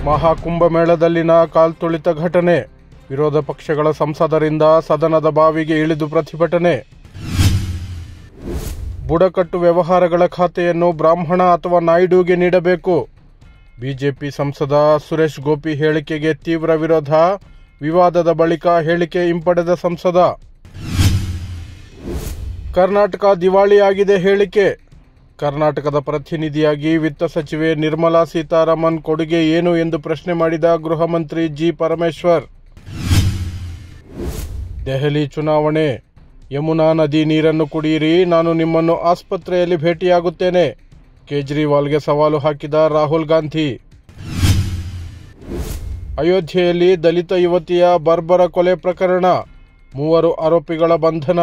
ಮಹಾಕುಂಭಮೇಳದಲ್ಲಿನ ಕಾಲ್ತುಳಿತ ಘಟನೆ, ವಿರೋಧ ಪಕ್ಷಗಳ ಸಂಸದರಿಂದ ಸದನದ ಬಾವಿಗೆ ಇಳಿದು ಪ್ರತಿಭಟನೆ. ಬುಡಕಟ್ಟು ವ್ಯವಹಾರಗಳ ಖಾತೆಯನ್ನು ಬ್ರಾಹ್ಮಣ ಅಥವಾ ನಾಯ್ಡುಗೆ ನೀಡಬೇಕು. ಬಿಜೆಪಿ ಸಂಸದ ಸುರೇಶ್ ಗೋಪಿ ಹೇಳಿಕೆಗೆ ತೀವ್ರ ವಿರೋಧ. ವಿವಾದದ ಬಳಿಕ ಹೇಳಿಕೆ ಹಿಂಪಡೆದ ಸಂಸದ. ಕರ್ನಾಟಕ ದಿವಾಳಿಯಾಗಿದೆ ಹೇಳಿಕೆ. ಕರ್ನಾಟಕದ ಪ್ರತಿನಿಧಿಯಾಗಿ ವಿತ್ತ ಸಚಿವೆ ನಿರ್ಮಲಾ ಸೀತಾರಾಮನ್ ಕೊಡುಗೆ ಏನು ಎಂದು ಪ್ರಶ್ನೆ ಮಾಡಿದ ಗೃಹ ಮಂತ್ರಿ ಜಿ. ಪರಮೇಶ್ವರ್. ದೆಹಲಿ ಚುನಾವಣೆ, ಯಮುನಾ ನದಿ ನೀರನ್ನು ಕುಡಿಯಿರಿ, ನಾನು ನಿಮ್ಮನ್ನು ಆಸ್ಪತ್ರೆಯಲ್ಲಿ ಭೇಟಿಯಾಗುತ್ತೇನೆ. ಕೇಜ್ರಿವಾಲ್ಗೆ ಸವಾಲು ಹಾಕಿದ ರಾಹುಲ್ ಗಾಂಧಿ. ಅಯೋಧ್ಯೆಯಲ್ಲಿ ದಲಿತ ಯುವತಿಯ ಬರ್ಬರ ಕೊಲೆ ಪ್ರಕರಣ, 3 ಆರೋಪಿಗಳ ಬಂಧನ.